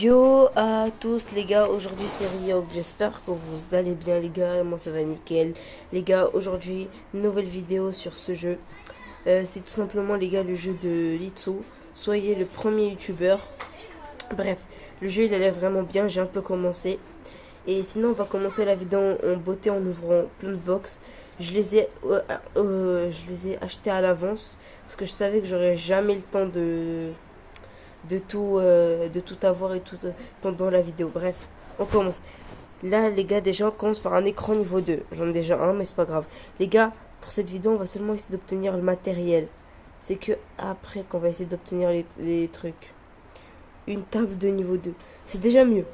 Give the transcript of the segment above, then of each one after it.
Yo à tous les gars, aujourd'hui c'est Rio, j'espère que vous allez bien les gars, moi ça va nickel. Les gars, aujourd'hui, nouvelle vidéo sur ce jeu. C'est tout simplement les gars le jeu de Litsu. Soyez le premier youtubeur. Bref, le jeu il a l'air vraiment bien, j'ai un peu commencé. Et sinon on va commencer la vidéo en beauté en ouvrant plein de box. Je les ai achetés à l'avance parce que je savais que j'aurais jamais le temps de tout avoir et tout pendant la vidéo. Bref, on commence. Là, les gars, déjà, on commence par un écran niveau 2. J'en ai déjà un, mais c'est pas grave. Les gars, pour cette vidéo, on va seulement essayer d'obtenir le matériel. C'est que après qu'on va essayer d'obtenir les trucs. Une table de niveau 2. C'est déjà mieux.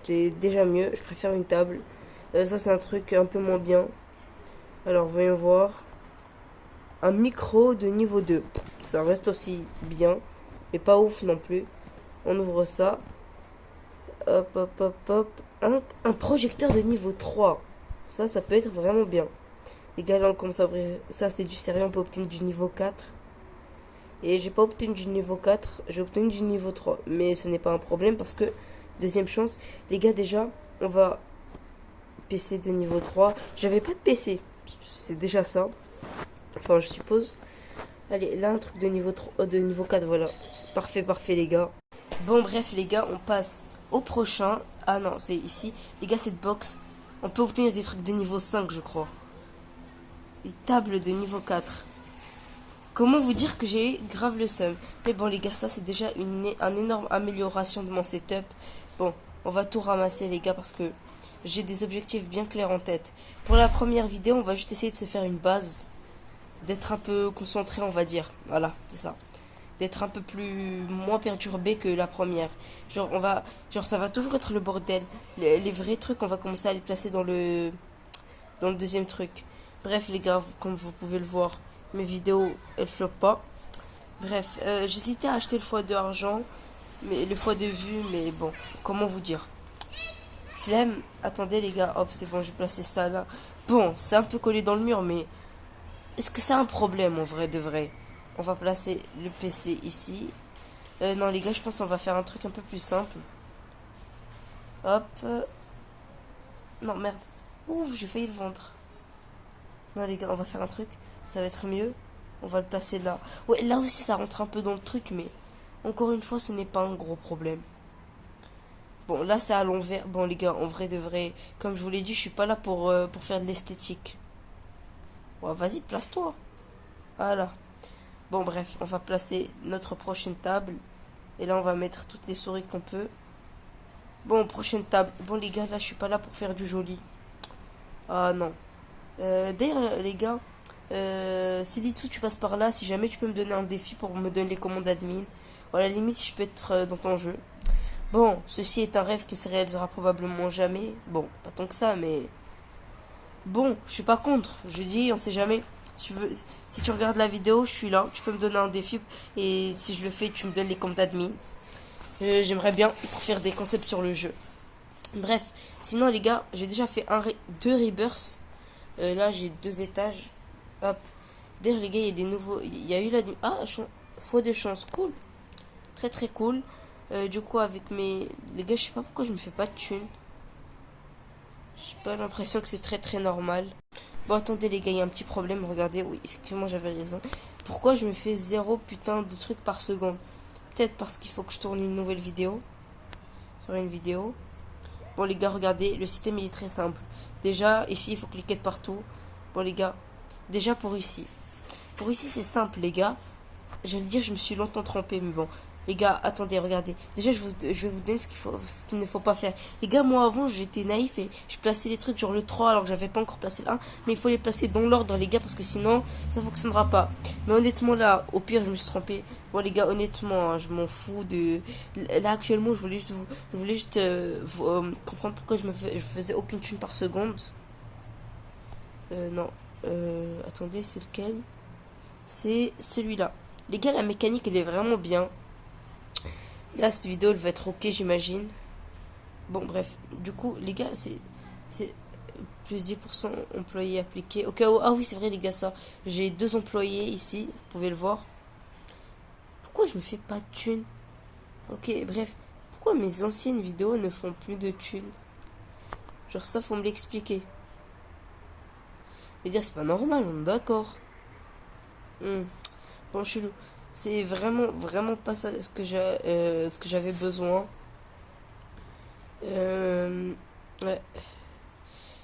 C'est déjà mieux. Je préfère une table. Ça, c'est un truc un peu moins bien. Alors, voyons voir. Un micro de niveau 2. Ça reste aussi bien. Et pas ouf non plus. On ouvre ça. Hop, hop, hop, hop. Un projecteur de niveau 3. Ça peut être vraiment bien. Les gars, là, on commence à ouvrir. Ça, c'est du sérieux. On peut obtenir du niveau 4. Et j'ai pas obtenu du niveau 4. J'ai obtenu du niveau 3. Mais ce n'est pas un problème parce que, deuxième chance. Les gars, déjà, on va. PC de niveau 3. J'avais pas de PC. C'est déjà ça. Enfin, je suppose. Allez, là, un truc de niveau 3, de niveau 4, voilà. Parfait, parfait, les gars. Bon, bref, les gars, on passe au prochain. Ah non, c'est ici. Les gars, cette box, on peut obtenir des trucs de niveau 5, je crois. Une table de niveau 4. Comment vous dire que j'ai grave le seum. Mais bon, les gars, ça, c'est déjà une énorme amélioration de mon setup. Bon, on va tout ramasser, les gars, parce que j'ai des objectifs bien clairs en tête. Pour la première vidéo, on va juste essayer de se faire une base. D'être un peu concentré, on va dire. Voilà, c'est ça. D'être un peu moins perturbé que la première. Genre ça va toujours être le bordel. Les vrais trucs, on va commencer à les placer dans le deuxième truc. Bref, les gars, comme vous pouvez le voir, mes vidéos, elles floppent pas. Bref, j'hésitais à acheter le x2 argent, mais le x2 vue, mais bon, comment vous dire. Flemme. Attendez, les gars, hop, c'est bon, j'ai placé ça là. Bon, c'est un peu collé dans le mur, mais est-ce que c'est un problème en vrai de vrai? On va placer le PC ici. Non, les gars, je pense qu'on va faire un truc un peu plus simple. Hop. Non, merde. Ouf, j'ai failli le vendre. Non, les gars, on va faire un truc. Ça va être mieux. On va le placer là. Ouais, là aussi, ça rentre un peu dans le truc, mais encore une fois, ce n'est pas un gros problème. Bon, là, c'est à l'envers. Bon, les gars, en vrai de vrai, comme je vous l'ai dit, je suis pas là pour faire de l'esthétique. Ouais, vas-y, place-toi. Voilà. Bon, bref, on va placer notre prochaine table. Et là, on va mettre toutes les souris qu'on peut. Bon, prochaine table. Bon, les gars, là, je suis pas là pour faire du joli. Ah, non. D'ailleurs, les gars, si Litsu, tu passes par là, si jamais tu peux me donner un défi pour me donner les commandes admin. Ou à la limite, si je peux être dans ton jeu. Bon, ceci est un rêve qui se réalisera probablement jamais. Bon, pas tant que ça, mais... Bon, je suis pas contre. Je dis, on sait jamais. Si tu regardes la vidéo, je suis là. Tu peux me donner un défi. Et si je le fais, tu me donnes les comptes admin. J'aimerais bien pour faire des concepts sur le jeu. Bref, sinon les gars, j'ai déjà fait deux rebirths. Là, j'ai 2 étages. Hop. D'ailleurs, les gars, il y a des nouveaux. Il y a eu la. Ah, fois de chance. Cool. Très très cool. Du coup, avec mes. Les gars, je sais pas pourquoi je me fais pas de thunes. J'ai pas l'impression que c'est très très normal. Bon, attendez les gars, il y a un petit problème. Regardez, oui, effectivement, j'avais raison. Pourquoi je me fais 0 putain de trucs par seconde? Peut-être parce qu'il faut que je tourne une nouvelle vidéo. Faire une vidéo. Bon, les gars, regardez, le système il est très simple. Déjà, ici, il faut cliquer de partout. Bon, les gars, déjà pour ici. Pour ici, c'est simple, les gars. Je vais le dire, je me suis longtemps trompé, mais bon. Les gars, attendez, regardez. Déjà, je vais vous donner ce qu'il ne faut pas faire. Les gars, moi avant, j'étais naïf et je plaçais les trucs genre le 3 alors que j'avais pas encore placé le 1. Mais il faut les placer dans l'ordre, les gars, parce que sinon, ça fonctionnera pas. Mais honnêtement, là, au pire, je me suis trompé. Bon, les gars, honnêtement, hein, je m'en fous de. Là, actuellement, je voulais juste comprendre pourquoi je faisais aucune thune par seconde. Non. Attendez, c'est lequel? C'est celui-là. Les gars, la mécanique, elle est vraiment bien. Là, cette vidéo, elle va être ok, j'imagine. Bon, bref. Du coup, les gars, c'est plus 10% employés appliqués. Ok, oh, ah oui, c'est vrai, les gars, ça. J'ai 2 employés ici, vous pouvez le voir. Pourquoi je me fais pas de thunes? Ok, bref. pourquoi mes anciennes vidéos ne font plus de thunes? Genre ça, faut me l'expliquer. Les gars, c'est pas normal, on est d'accord. Bon, chelou. C'est vraiment pas ça ce que j'avais besoin. Ouais.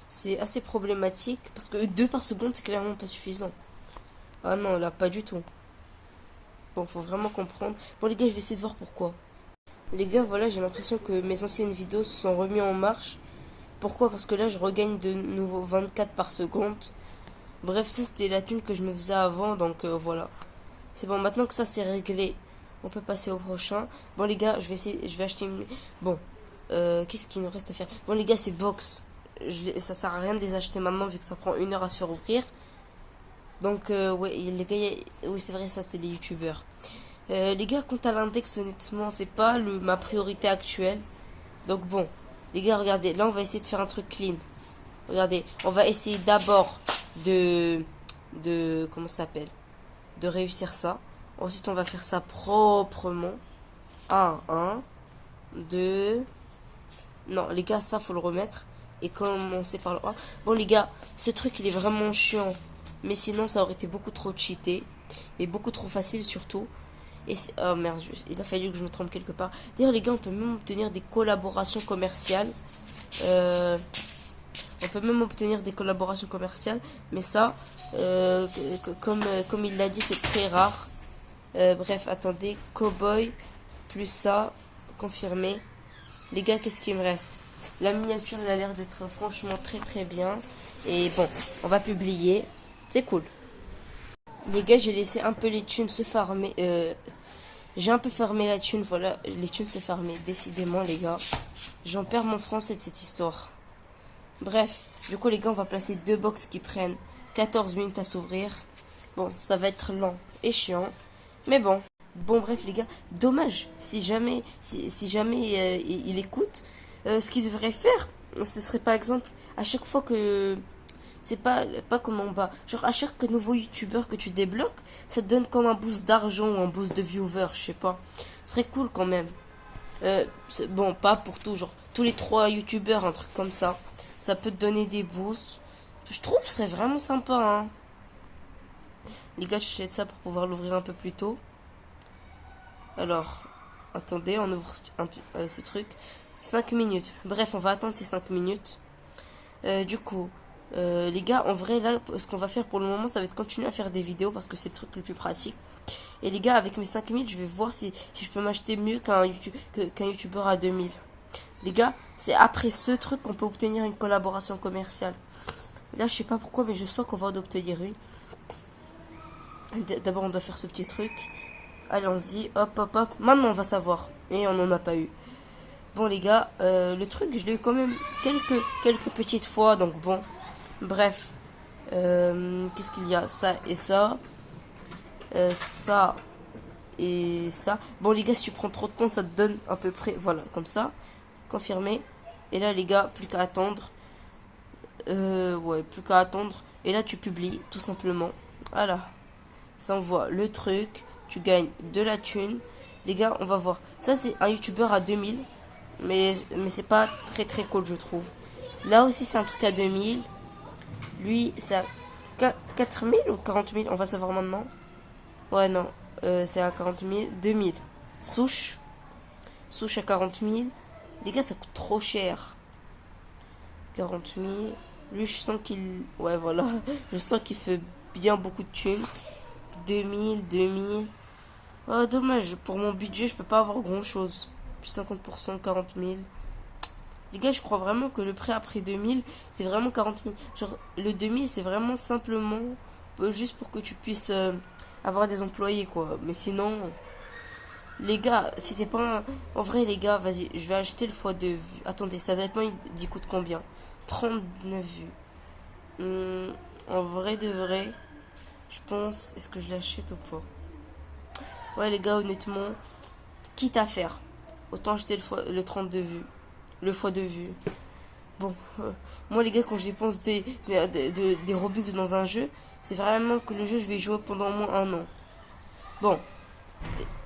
C'est assez problématique parce que 2 par seconde, c'est clairement pas suffisant. Ah non, là, pas du tout. Bon, faut vraiment comprendre. Bon, les gars, je vais essayer de voir pourquoi. Les gars, voilà, j'ai l'impression que mes anciennes vidéos se sont remis en marche. Pourquoi? Parce que là, je regagne de nouveau 24 par seconde. Bref, ça, c'était la thune que je me faisais avant, donc voilà. C'est bon, maintenant que ça, c'est réglé, on peut passer au prochain. Bon, les gars, je vais acheter une... Bon, qu'est-ce qu'il nous reste à faire? Bon, les gars, c'est box. Ça sert à rien de les acheter maintenant, vu que ça prend 1 heure à se faire ouvrir. Donc, ouais, les gars, oui, c'est vrai, ça, c'est les youtubeurs. Les gars, quant à l'index, honnêtement, c'est pas ma priorité actuelle. Donc, bon, les gars, regardez, là, on va essayer de faire un truc clean. Regardez, on va essayer d'abord comment ça s'appelle? De réussir ça. Ensuite, on va faire ça proprement. 1, 2. Non, les gars, ça, faut le remettre. Et commencer par le 1. Bon, les gars, ce truc, il est vraiment chiant. Mais sinon, ça aurait été beaucoup trop cheaté. Et beaucoup trop facile, surtout. Et oh merde, il a fallu que je me trompe quelque part. D'ailleurs, les gars, on peut même obtenir des collaborations commerciales. On peut même obtenir des collaborations commerciales. Mais ça, comme il l'a dit, c'est très rare. Bref, attendez. Cowboy, plus ça, confirmé. Les gars, qu'est-ce qu'il me reste? La miniature, elle a l'air d'être franchement très bien. Et bon, on va publier. C'est cool. Les gars, j'ai laissé un peu les thunes se farmer. J'ai un peu farmé la thune. Voilà, les thunes se farmer. Décidément, les gars. J'en perds mon français de cette histoire. Bref, du coup, les gars, on va placer 2 box qui prennent 14 minutes à s'ouvrir. Bon, ça va être lent et chiant. Mais bon. Bon, bref, les gars. Dommage. Si jamais il écoute, ce qu'il devrait faire, ce serait par exemple, à chaque fois que... C'est pas comme en bas. Genre, à chaque nouveau youtubeur que tu débloques, ça te donne comme un boost d'argent ou un boost de viewers, je sais pas. Ce serait cool quand même. Bon, pas pour tout, genre, tous les 3 youtubeurs, un truc comme ça. Ça peut te donner des boosts. Je trouve que ce serait vraiment sympa, hein. Les gars, j'achète ça pour pouvoir l'ouvrir un peu plus tôt. Alors, attendez, on ouvre ce truc. 5 minutes. Bref, on va attendre ces 5 minutes. Du coup, les gars, en vrai, là, ce qu'on va faire pour le moment, ça va être continuer à faire des vidéos parce que c'est le truc le plus pratique. Et les gars, avec mes 5 minutes, je vais voir si je peux m'acheter mieux qu'un youtubeur à 2000. Les gars, c'est après ce truc qu'on peut obtenir une collaboration commerciale. Là, je sais pas pourquoi, mais je sens qu'on va en obtenir une. D'abord, on doit faire ce petit truc. Allons-y, hop. Maintenant, on va savoir. Et on n'en a pas eu. Bon, les gars, le truc, je l'ai eu quand même quelques petites fois. Donc, bon. Bref. Qu'est-ce qu'il y a? Ça et ça. Ça et ça. Bon, les gars, si tu prends trop de temps, ça te donne à peu près... Voilà, comme ça. Confirmé. Et là, les gars, plus qu'à attendre. Ouais, plus qu'à attendre. Et là, tu publies, tout simplement. Voilà. Ça envoie le truc. Tu gagnes de la thune. Les gars, on va voir. Ça, c'est un youtubeur à 2000. Mais c'est pas très cool, je trouve. Là aussi, c'est un truc à 2000. Lui, c'est à 4000 ou 40 000. On va savoir maintenant. Ouais, non. C'est à 40 000. 2000. Souche à 40 000. Les gars, ça coûte trop cher. 40 000. Lui, je sens qu'il... Ouais, voilà. Je sens qu'il fait bien beaucoup de thunes. 2000. Oh, dommage. Pour mon budget, je peux pas avoir grand chose. Plus 50%, 40 000. Les gars, je crois vraiment que le prêt après 2000, c'est vraiment 40 000. Genre, le 2000, c'est vraiment simplement juste pour que tu puisses avoir des employés, quoi. Mais sinon, les gars, si t'es pas un... En vrai, les gars, vas-y, je vais acheter le x2 vues. Attendez, ça dépend, il coûte combien? 39 vues. En vrai de vrai, je pense, est-ce que je l'achète ou pas? Ouais, les gars, honnêtement, quitte à faire, autant acheter le 32 vues. Le x2 vues. Bon, moi les gars, quand je dépense des Robux dans un jeu, c'est vraiment que le jeu, je vais y jouer pendant au moins 1 an. Bon,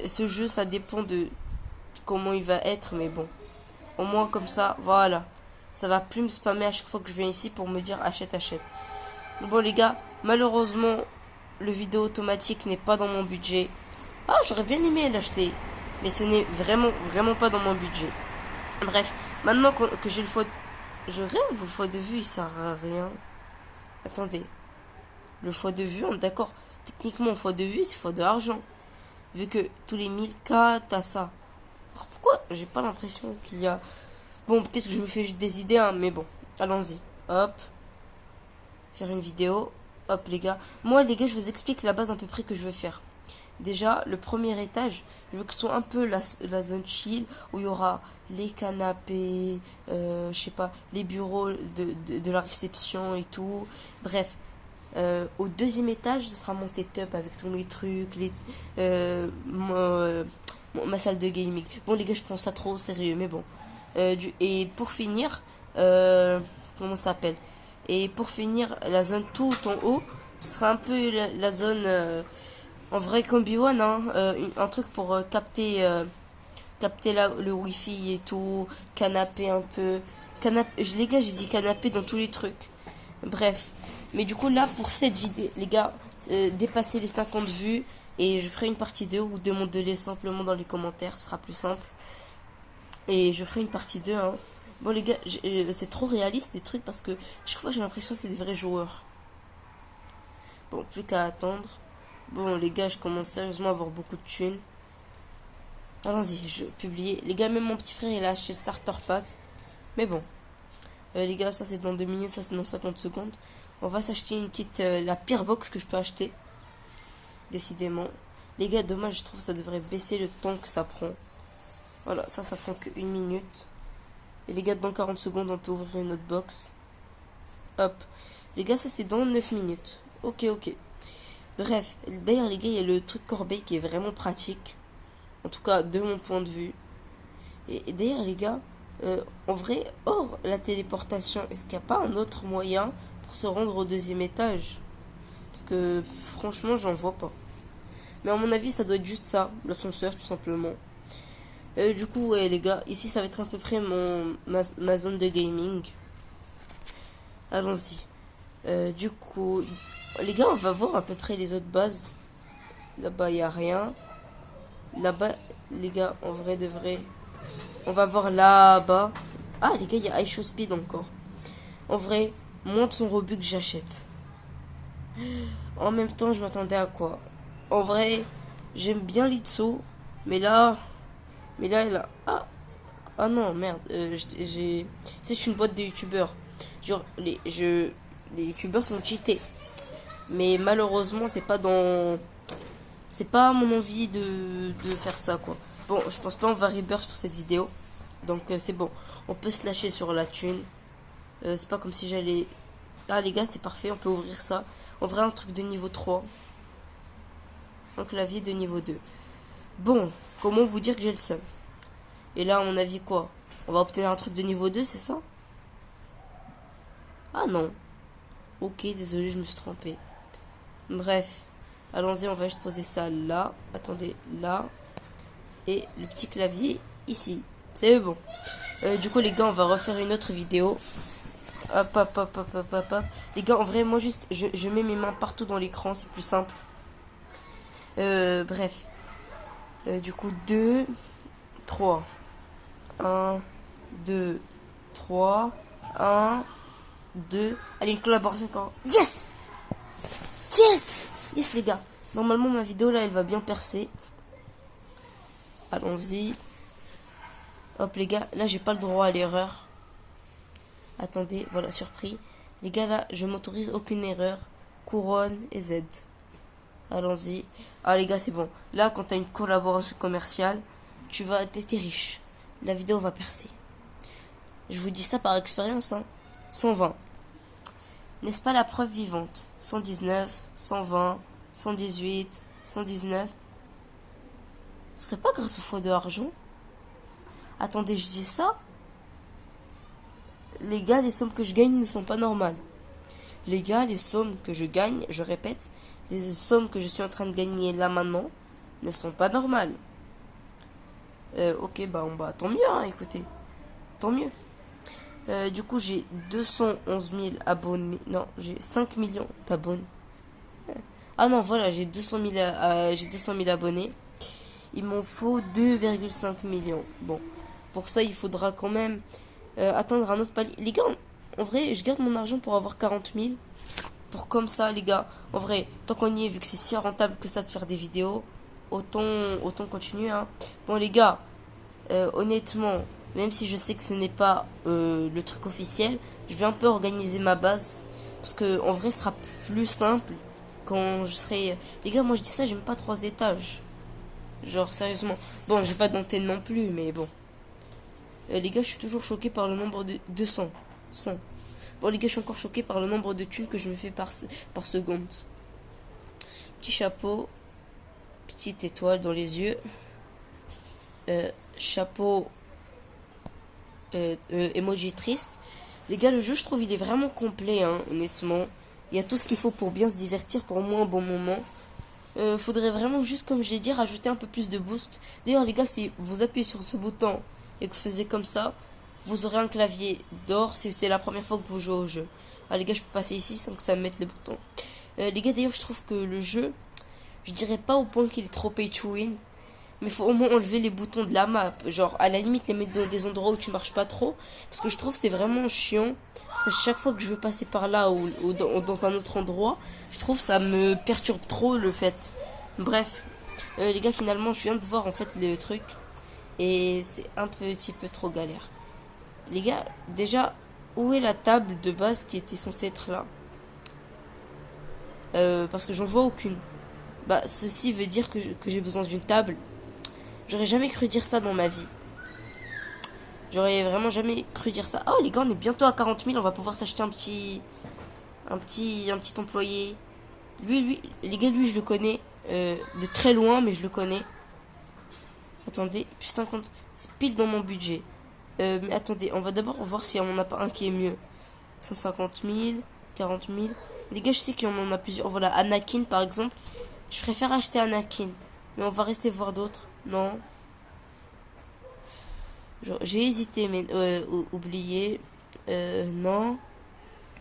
ce jeu, ça dépend de comment il va être, mais bon. Au moins comme ça, voilà. Ça va plus me spammer à chaque fois que je viens ici pour me dire achète, achète. Bon les gars, malheureusement, le vidéo automatique n'est pas dans mon budget. Ah, j'aurais bien aimé l'acheter. Mais ce n'est vraiment pas dans mon budget. Bref, maintenant que j'ai le foie... Je rêve ou le foie de vue, il sert à rien. Attendez. Le foie de vue, on est d'accord. Techniquement, le foie de vue, c'est foie de argent. Vu que tous les 1000K, t'as ça. Alors pourquoi j'ai pas l'impression qu'il y a... Bon, peut-être que je me fais juste des idées, hein, mais bon. Allons-y. Hop. Faire une vidéo. Hop, les gars. Moi, les gars, je vous explique la base à peu près que je vais faire. Déjà, le premier étage, je veux que ce soit un peu la zone chill, où il y aura les canapés, je sais pas, les bureaux de la réception et tout. Bref, au deuxième étage, ce sera mon setup avec tous mes trucs, ma salle de gaming. Bon, les gars, je prends ça trop au sérieux, mais bon. Et pour finir, comment ça s'appelle? Et pour finir, la zone tout en haut, ce sera un peu la zone... en vrai, Combi One, hein, un truc pour capter le wifi et tout, canapé un peu. Les gars, j'ai dit canapé dans tous les trucs. Bref. Mais du coup, là, pour cette vidéo, les gars, dépassez les 50 vues. Et je ferai une partie 2 ou demandez-les simplement dans les commentaires, ce sera plus simple. Et je ferai une partie 2, hein. Bon, les gars, c'est trop réaliste les trucs parce que chaque fois j'ai l'impression que c'est des vrais joueurs. Bon, plus qu'à attendre. Bon, les gars, je commence sérieusement à avoir beaucoup de thunes. Allons-y, je publie. Les gars, même mon petit frère, il a acheté le starter pack. Mais bon. Les gars, ça c'est dans 2 minutes, ça c'est dans 50 secondes. On va s'acheter une petite... la pire box que je peux acheter. Décidément. Les gars, dommage, je trouve que ça devrait baisser le temps que ça prend. Voilà, ça prend que 1 minute. Et les gars, dans 40 secondes, on peut ouvrir une autre box. Hop. Les gars, ça c'est dans 9 minutes. Ok. Bref, d'ailleurs les gars, il y a le truc corbeille qui est vraiment pratique. En tout cas, de mon point de vue. Et d'ailleurs les gars, en vrai, hors la téléportation, est-ce qu'il n'y a pas un autre moyen pour se rendre au deuxième étage? Parce que franchement, j'en vois pas. Mais à mon avis, ça doit être juste ça, l'ascenseur tout simplement. Du coup, ouais les gars, ici ça va être à peu près ma zone de gaming. Allons-y. Du coup, les gars, on va voir à peu près les autres bases. Là-bas, il n'y a rien. Là-bas, les gars, en vrai de vrai. On va voir là-bas. Ah, les gars, il y a iShow Speed encore. En vrai, monte son rebut que j'achète. En même temps, je m'attendais à quoi? En vrai, j'aime bien l'Itso. Mais là, là. Ah non, merde. C'est une boîte de youtubeurs. Genre, les youtubeurs sont cheatés. Mais malheureusement, c'est pas mon envie de faire ça, quoi. Bon, je pense pas on va rebirth pour cette vidéo. Donc, c'est bon. On peut se lâcher sur la thune. C'est pas comme si j'allais... Ah, les gars, c'est parfait. On peut ouvrir ça. On verra un truc de niveau 3. Un clavier de niveau 2. Bon, comment vous dire que j'ai le seum? Et là, à mon avis, quoi? On va obtenir un truc de niveau 2, c'est ça? Ah non. Ok, désolé, je me suis trompé. Bref. Allons-y, on va juste poser ça là. Attendez, là. Et le petit clavier ici. C'est bon. Du coup, les gars, on va refaire une autre vidéo. Hop. Les gars, en vrai, moi, juste, je mets mes mains partout dans l'écran. C'est plus simple. Bref. Du coup, 2, 3. 1, 2, 3. 1, 2. Allez, une collaboration encore. Yes! Yes, les gars. Normalement, ma vidéo, là, elle va bien percer. Allons-y. Hop, les gars. Là, j'ai pas le droit à l'erreur. Attendez, voilà, surpris. Les gars, là, je m'autorise aucune erreur. Couronne et Z. Allons-y. Ah, les gars, c'est bon. Là, quand t'as une collaboration commerciale, t'es riche. La vidéo va percer. Je vous dis ça par expérience, hein. 120. N'est-ce pas la preuve vivante? 119, 120, 118, 119. Ce serait pas grâce au foie de argent? Attendez, je dis ça? Les gars, les sommes que je gagne ne sont pas normales. Les gars, les sommes que je gagne, je répète, les sommes que je suis en train de gagner là maintenant ne sont pas normales. Ok, bah tant mieux, hein, écoutez. Tant mieux. Du coup, j'ai 211 000 abonnés. Non, j'ai 5 millions d'abonnés. Ah non, voilà, j'ai 200 000 abonnés. Il m'en faut 2,5 millions. Bon, pour ça, il faudra quand même atteindre un autre palier. Les gars, en vrai, je garde mon argent pour avoir 40 000. Pour comme ça, les gars, en vrai, tant qu'on y est, vu que c'est si rentable que ça de faire des vidéos, autant continuer, hein. Bon, les gars, honnêtement, même si je sais que ce n'est pas le truc officiel, je vais un peu organiser ma base. Parce que en vrai, ce sera plus simple quand je serai. Les gars, moi je dis ça, j'aime pas 3 étages. Genre, sérieusement. Bon, j'ai pas d'antenne non plus, mais bon. Les gars, je suis toujours choqué par le nombre de 200. 100. Bon, les gars, je suis encore choqué par le nombre de thunes que je me fais par seconde. Petit chapeau. Petite étoile dans les yeux. Chapeau. Emoji triste. Les gars, le jeu, je trouve, il est vraiment complet, hein, honnêtement. Il y a tout ce qu'il faut pour bien se divertir, pour au moins un bon moment. Faudrait vraiment, juste comme je l'ai dit, rajouter un peu plus de boost. D'ailleurs, les gars, si vous appuyez sur ce bouton et que vous faites comme ça, vous aurez un clavier d'or si c'est la première fois que vous jouez au jeu. Ah, les gars, je peux passer ici sans que ça me mette les boutons. Les gars, d'ailleurs, je trouve que le jeu, je dirais pas au point qu'il est trop pay to win. Mais faut au moins enlever les boutons de la map. Genre, à la limite, les mettre dans des endroits où tu marches pas trop. Parce que je trouve que c'est vraiment chiant. Parce que chaque fois que je veux passer par là ou dans un autre endroit, je trouve que ça me perturbe trop le fait. Bref. Les gars, finalement, je viens de voir en fait le truc. Et c'est un petit peu trop galère. Les gars, déjà, où est la table de base qui était censée être là? Parce que j'en vois aucune. Bah, ceci veut dire que j'ai besoin d'une table. J'aurais jamais cru dire ça dans ma vie. J'aurais vraiment jamais cru dire ça. Oh les gars, on est bientôt à 40 000. On va pouvoir s'acheter un petit employé. Les gars, lui, je le connais de très loin, mais je le connais. Attendez, plus 50. C'est pile dans mon budget. Mais attendez, on va d'abord voir si on n'en a pas un qui est mieux. 150 000, 40 000. Les gars, je sais qu'il y en a plusieurs. Voilà, Anakin par exemple. Je préfère acheter Anakin. Mais on va rester voir d'autres. Non. J'ai hésité, mais oublié. Non.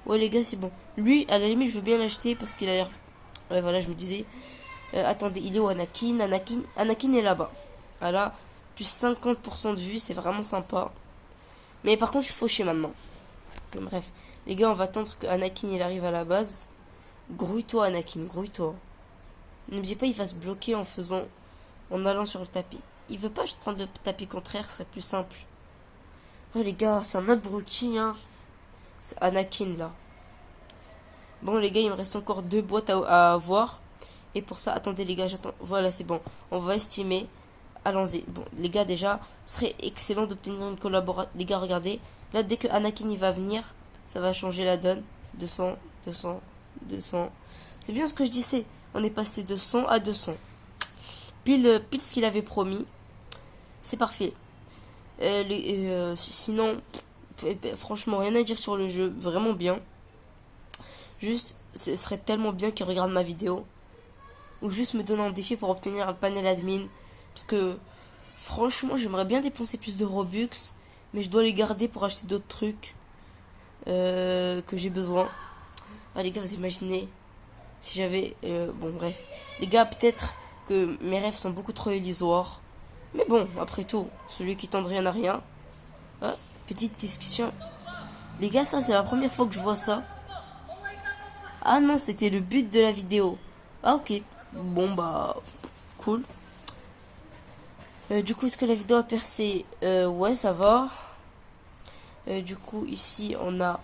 Ouais, les gars, c'est bon. Lui, à la limite, je veux bien l'acheter parce qu'il a l'air. Ouais, voilà, je me disais. Attendez, il est où Anakin? Anakin est là-bas. Voilà. Plus 50% de vue, c'est vraiment sympa. Mais par contre, je suis fauché maintenant. Bref. Les gars, on va attendre que Anakin il arrive à la base. Grouille-toi, Anakin, grouille-toi. N'oubliez pas, il va se bloquer en allant sur le tapis. Il veut pas juste prendre le tapis contraire, ce serait plus simple. Oh les gars, c'est un abruti, hein. C'est Anakin là. Bon les gars, il me reste encore 2 boîtes à avoir. Et pour ça, attendez les gars, j'attends. Voilà, c'est bon. On va estimer. Allons-y. Bon, les gars, déjà, ce serait excellent d'obtenir une collaboration. Les gars, regardez. Là, dès que Anakin il va venir, ça va changer la donne. 200, 200, 200. C'est bien ce que je disais. On est passé de 100 à 200. Pile ce qu'il avait promis. C'est parfait. Sinon, franchement, rien à dire sur le jeu. Vraiment bien. Juste, ce serait tellement bien qu'il regarde ma vidéo. Ou juste me donner un défi pour obtenir un panel admin. Parce que, franchement, j'aimerais bien dépenser plus de Robux. Mais je dois les garder pour acheter d'autres trucs que j'ai besoin. Ah, les gars, vous imaginez si j'avais... bon, bref. Les gars, peut-être que mes rêves sont beaucoup trop illusoires. Mais bon, après tout, celui qui tente rien n'a rien. Ah, petite discussion. Les gars, ça, c'est la première fois que je vois ça. Ah non, c'était le but de la vidéo. Ah, ok. Bon, bah, cool. Du coup, est-ce que la vidéo a percé? Ouais, ça va. Du coup, ici, on a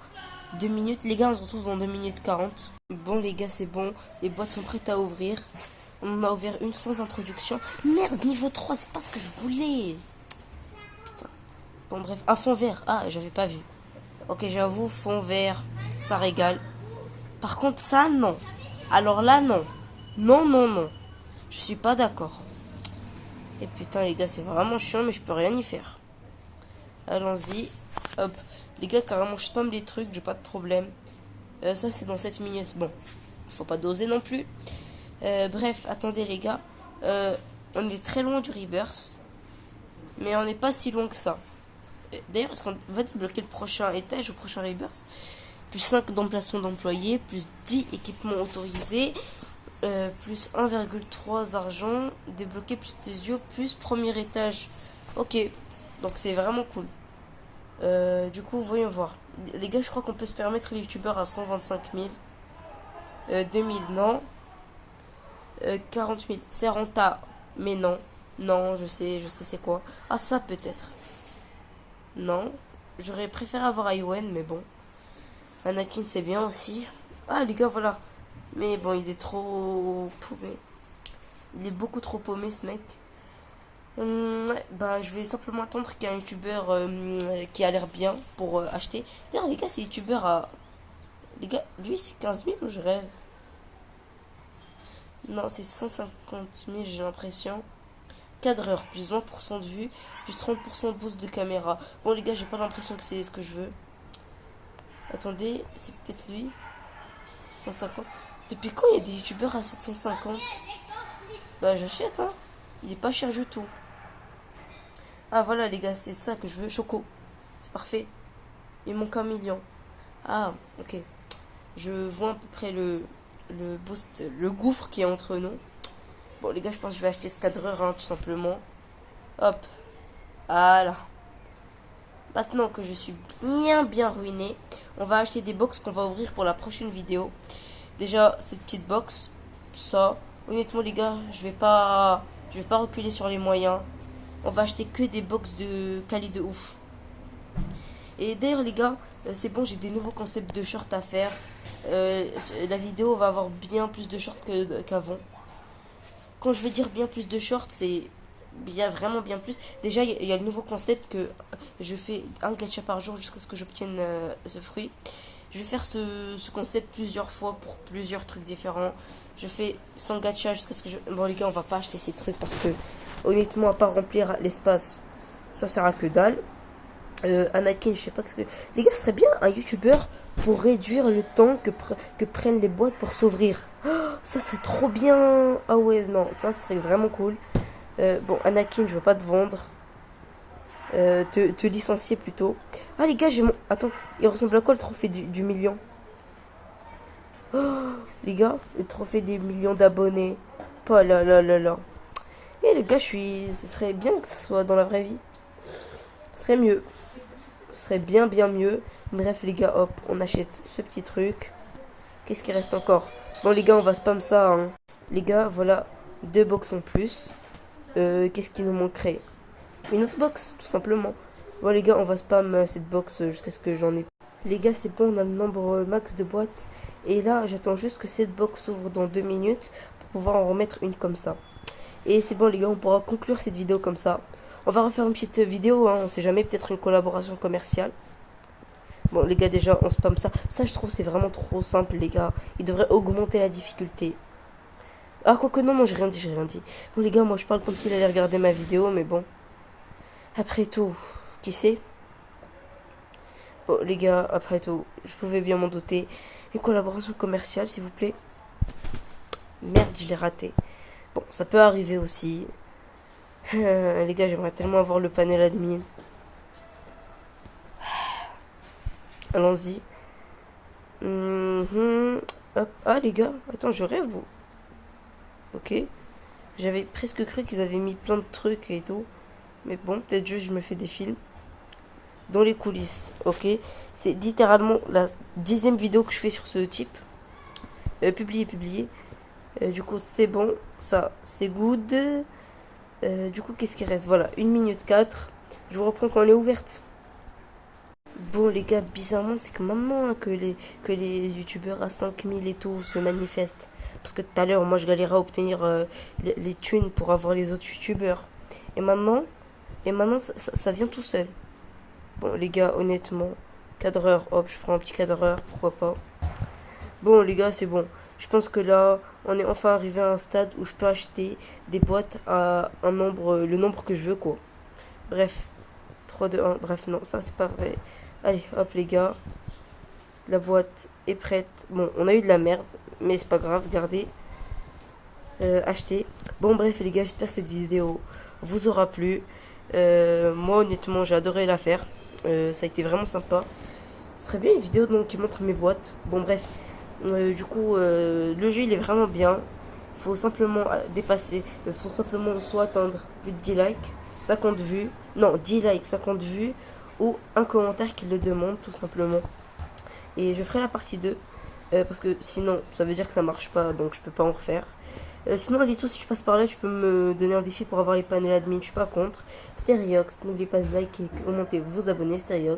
2 minutes. Les gars, on se retrouve dans 2 minutes 40. Bon, les gars, c'est bon. Les boîtes sont prêtes à ouvrir. On en a ouvert une sans introduction. Merde, niveau 3, c'est pas ce que je voulais. Putain. Bon, bref. Un fond vert. Ah, j'avais pas vu. Ok, j'avoue, fond vert, ça régale. Par contre, ça, non. Alors là, non. Non, non, non. Je suis pas d'accord. Et putain, les gars, c'est vraiment chiant, mais je peux rien y faire. Allons-y. Hop. Les gars, carrément, je spam les trucs, j'ai pas de problème. Ça, c'est dans 7 minutes. Bon, faut pas doser non plus. Bref, attendez, les gars. On est très loin du Rebirth. Mais on n'est pas si loin que ça. D'ailleurs, est-ce qu'on va débloquer le prochain étage ou prochain Rebirth? Plus 5 d'emplacements d'employés, plus 10 équipements autorisés, plus 1,3 argent, débloquer plus de yeux, plus premier étage. Ok, donc c'est vraiment cool. Du coup, voyons voir. Les gars, je crois qu'on peut se permettre les youtubeurs à 125 000. 2000, non. 40 000, c'est rentable. Mais non. Non, je sais c'est quoi. Ah, ça peut-être. Non. J'aurais préféré avoir Iwen, mais bon. Anakin, c'est bien aussi. Ah, les gars, voilà. Mais bon, il est trop paumé. Il est beaucoup trop paumé, ce mec. Ouais, bah, je vais simplement attendre qu'il y ait un youtubeur qui a l'air bien pour acheter. D'ailleurs, les gars, c'est youtubeur à. Les gars, lui, c'est 15 000 ou je rêve? Non, c'est 150 000, j'ai l'impression. Cadreur, plus 20% de vue, plus 30% de boost de caméra. Bon, les gars, j'ai pas l'impression que c'est ce que je veux. Attendez, c'est peut-être lui. 150. Depuis quand il y a des youtubeurs à 750? Bah, j'achète, hein. Il est pas cher du tout. Ah, voilà, les gars, c'est ça que je veux. Choco. C'est parfait. Il manque 1 million. Ah, ok. Je vois à peu près le boost, le gouffre qui est entre nous. Bon, les gars, je pense que je vais acheter ce cadreur, hein, tout simplement. Hop. Voilà. Maintenant que je suis bien ruiné, on va acheter des box qu'on va ouvrir pour la prochaine vidéo. Déjà, cette petite box, ça. Honnêtement, les gars, je vais pas reculer sur les moyens. On va acheter que des box de quali de ouf. Et d'ailleurs, les gars, c'est bon, j'ai des nouveaux concepts de shorts à faire. La vidéo va avoir bien plus de shorts qu'avant. Quand je vais dire bien plus de shorts, c'est vraiment bien plus. Déjà, il y a le nouveau concept que je fais un gacha par jour jusqu'à ce que j'obtienne ce fruit. Je vais faire ce concept plusieurs fois pour plusieurs trucs différents. Je fais 100 gacha jusqu'à ce que je... Bon, les gars, on va pas acheter ces trucs parce que, honnêtement, à part remplir l'espace, ça sert à que dalle. Anakin, je sais pas ce que... Les gars, ce serait bien un youtubeur pour réduire le temps que prennent les boîtes pour s'ouvrir. Oh, ça serait trop bien. Ah ouais, non, ça serait vraiment cool. Bon, Anakin, je veux pas te vendre. Te licencier plutôt. Ah, les gars, j'ai mon... Attends, il ressemble à quoi le trophée du million? Oh, les gars, le trophée des millions d'abonnés. Pas là, là, là, là. Et les gars, ce serait bien que ce soit dans la vraie vie. Ce serait mieux. Ce serait bien mieux. Bref, les gars, hop, on achète ce petit truc. Qu'est-ce qui reste encore? Bon, les gars, on va spam ça, hein. Les gars, voilà, 2 box en plus. Qu'est-ce qui nous manquerait? Une autre box, tout simplement. Bon, les gars, on va spam cette box jusqu'à ce que j'en ai. Les gars, c'est bon, on a le nombre max de boîtes. Et là, j'attends juste que cette box s'ouvre dans 2 minutes pour pouvoir en remettre une comme ça. Et c'est bon, les gars, on pourra conclure cette vidéo comme ça. On va refaire une petite vidéo, hein, on sait jamais, peut-être une collaboration commerciale. Bon, les gars, déjà, on spam ça. Ça, je trouve, c'est vraiment trop simple, les gars. Il devrait augmenter la difficulté. Ah, quoique, non, j'ai rien dit. Bon, les gars, moi, je parle comme s'il allait regarder ma vidéo, mais bon. Après tout, qui sait? Bon, les gars, après tout, je pouvais bien m'en douter. Une collaboration commerciale, s'il vous plaît. Merde, je l'ai raté. Bon, ça peut arriver aussi. Les gars, j'aimerais tellement avoir le panel admin. Allons-y. Hop. Ah, les gars, attends, je rêve, vous. Ok. J'avais presque cru qu'ils avaient mis plein de trucs et tout. Mais bon, peut-être juste je me fais des films. Dans les coulisses, ok. C'est littéralement la 10e vidéo que je fais sur ce type. Publié. Du coup, c'est bon. Ça, c'est good. Du coup, qu'est-ce qui reste? Voilà, 1 minute 4. Je vous reprends quand elle est ouverte. Bon, les gars, bizarrement, c'est que maintenant hein, que les youtubeurs à 5000 et tout se manifestent. Parce que tout à l'heure, moi, je galérais à obtenir les thunes pour avoir les autres youtubeurs. Et maintenant, ça vient tout seul. Bon, les gars, honnêtement, cadreur, hop, je prends un petit cadreur, pourquoi pas. Bon, les gars, c'est bon. Je pense que là, on est enfin arrivé à un stade où je peux acheter des boîtes à le nombre que je veux, quoi. Bref, 3, 2, 1, bref, non, ça, c'est pas vrai. Allez, hop, les gars. La boîte est prête. Bon, on a eu de la merde, mais c'est pas grave, regardez. Acheter. Bon, bref, les gars, j'espère que cette vidéo vous aura plu. Moi, honnêtement, j'ai adoré la faire. Ça a été vraiment sympa. Ce serait bien une vidéo donc, qui montre mes boîtes. Bon, bref. Le jeu, il est vraiment bien. Faut simplement dépasser. Faut simplement soit atteindre plus de 10 likes, 50 vues. Non, 10 likes, 50 vues. Ou un commentaire qui le demande, tout simplement. Et je ferai la partie 2. Parce que sinon, ça veut dire que ça marche pas. Donc, je peux pas en refaire. Sinon, Alito, si tu passes par là, tu peux me donner un défi pour avoir les panels admin. Je suis pas contre. Stereox, n'oubliez pas de liker, commenter, vous abonner. Stereox.